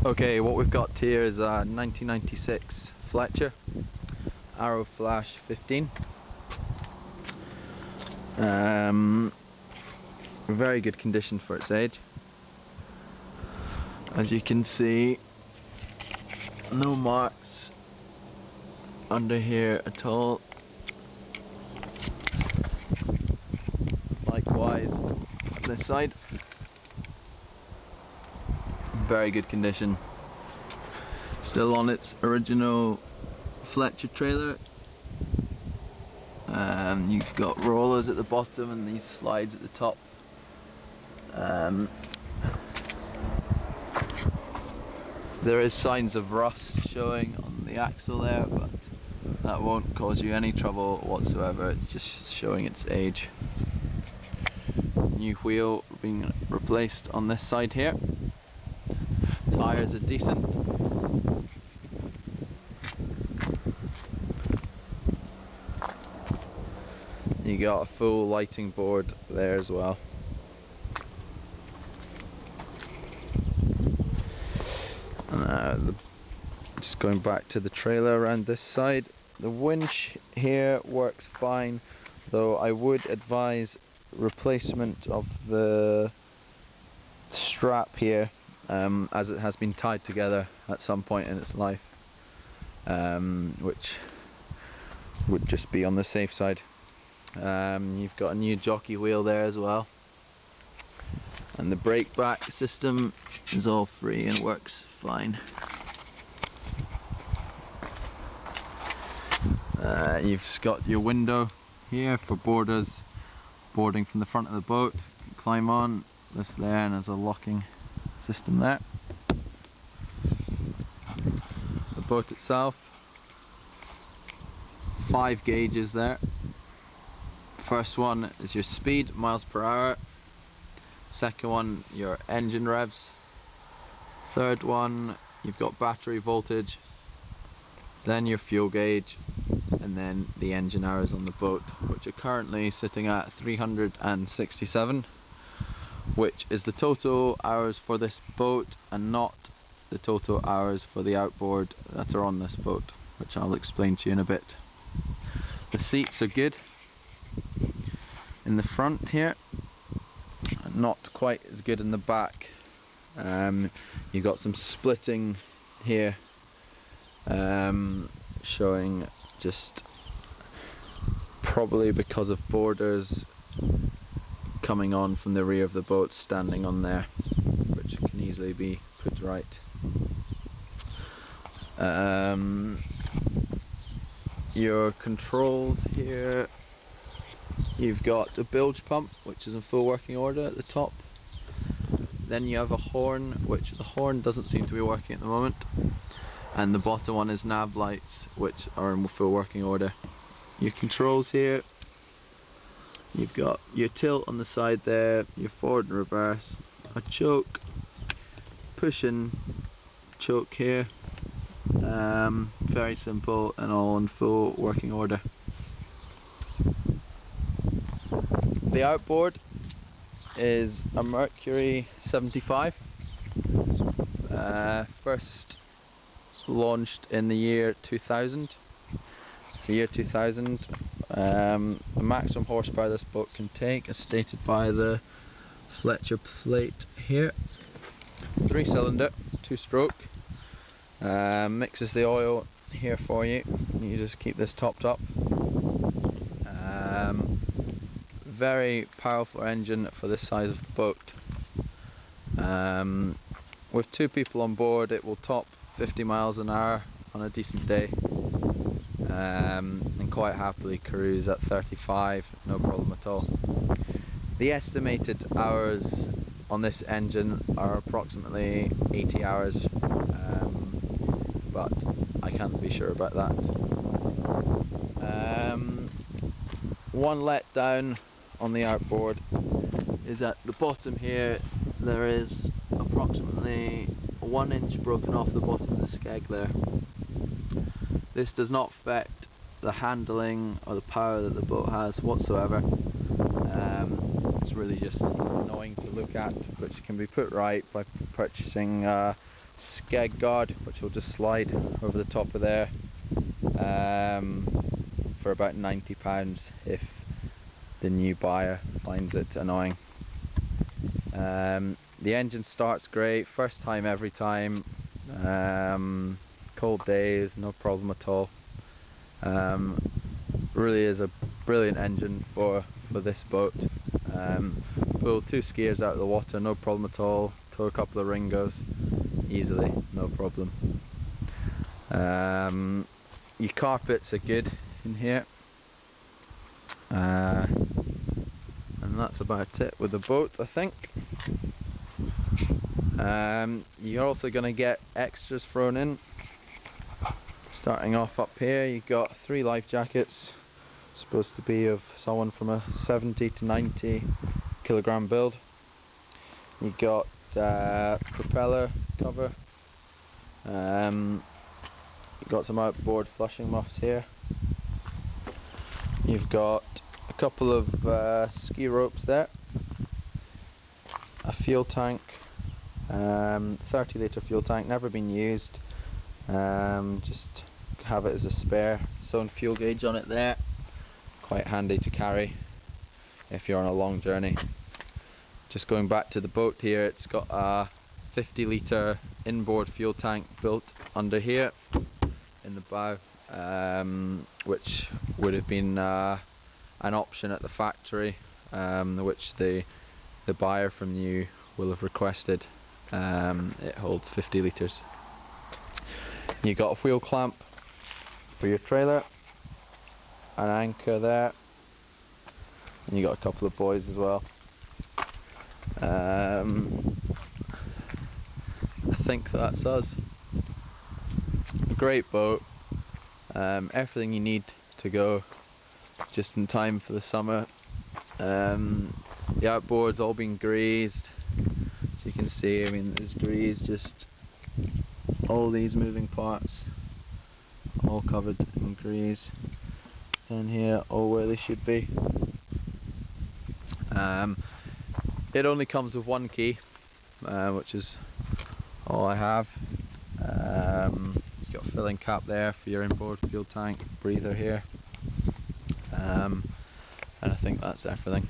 Okay, what we've got here is a 1996 Fletcher Arrow Flash 15. Very good condition for its age. As you can see, no marks under here at all. Likewise, this side. Very good condition. Still on its original Fletcher trailer. You've got rollers at the bottom and these slides at the top. There is signs of rust showing on the axle there, but that won't cause you any trouble whatsoever. It's just showing its age. New wheel being replaced on this side here. Tyres are decent. You got a full lighting board there as well. Just going back to the trailer around this side, the winch here works fine, though I would advise replacement of the strap here, as it has been tied together at some point in its life, which would just be on the safe side. You've got a new jockey wheel there as well, and the brake back system is all free and works fine. You've got your window here for boarders boarding from the front of the boat. You can climb on this there, and there's a locking system there. The boat itself, 5 gauges there. First one is your speed, miles per hour. Second one, your engine revs. Third one, you've got battery voltage. Then your fuel gauge, and then the engine hours on the boat, which are currently sitting at 367, which is the total hours for this boat and not the total hours for the outboard that are on this boat, which I'll explain to you in a bit. The seats are good in the front here, not quite as good in the back. You've got some splitting here, showing just probably because of boarders coming on from the rear of the boat standing on there, which can easily be put right. Your controls here, you've got a bilge pump which is in full working order at the top. Then you have a horn, which the horn doesn't seem to be working at the moment, and the bottom one is nav lights, which are in full working order. Your controls here, you've got your tilt on the side there, your forward and reverse, a choke, push and choke here. Very simple and all in full working order. The outboard is a Mercury 75, first launched in the year 2000. It's the year 2000. The maximum horsepower this boat can take, as stated by the Fletcher plate here. 3-cylinder, 2-stroke. Mixes the oil here for you. You just keep this topped up. Very powerful engine for this size of boat. With 2 people on board, it will top 50 miles an hour on a decent day, and quite happily cruise at 35, no problem at all. The estimated hours on this engine are approximately 80 hours, but I can't be sure about that. One letdown on the outboard is at the bottom here. There is approximately 1 inch broken off the bottom of the skeg there. This does not affect the handling or the power that the boat has whatsoever. It's really just annoying to look at, which can be put right by purchasing skeg guard, which will just slide over the top of there, for about £90 if the new buyer finds it annoying. The engine starts great, first time every time, cold days, no problem at all. Really is a brilliant engine for this boat. Pull 2 skiers out of the water, no problem at all. Tow a couple of ringos easily, no problem. Your carpets are good in here, and that's about it with the boat, I think. You're also going to get extras thrown in. Starting off up here, you've got 3 life jackets, supposed to be of someone from a 70 to 90 kilogram build. You've got propeller cover. You've got some outboard flushing muffs here. You've got a couple of ski ropes there. A fuel tank, 30 litre fuel tank, never been used. Just have it as a spare. Its own fuel gauge on it there. Quite handy to carry if you're on a long journey. Just going back to the boat here, it's got a 50 litre inboard fuel tank built under here in the bow, which would have been an option at the factory, which the buyer from you will have requested. It holds 50 litres. You've got a wheel clamp for your trailer, an anchor there, and you got a couple of buoys as well. I think that's us. A great boat, everything you need to go just in time for the summer. The outboard's all been greased, as you can see. I mean, there's grease, just all these moving parts all covered in grease. Down here, all where they should be. It only comes with 1 key, which is all I have. You've got a filling cap there for your inboard fuel tank, breather here, and I think that's everything.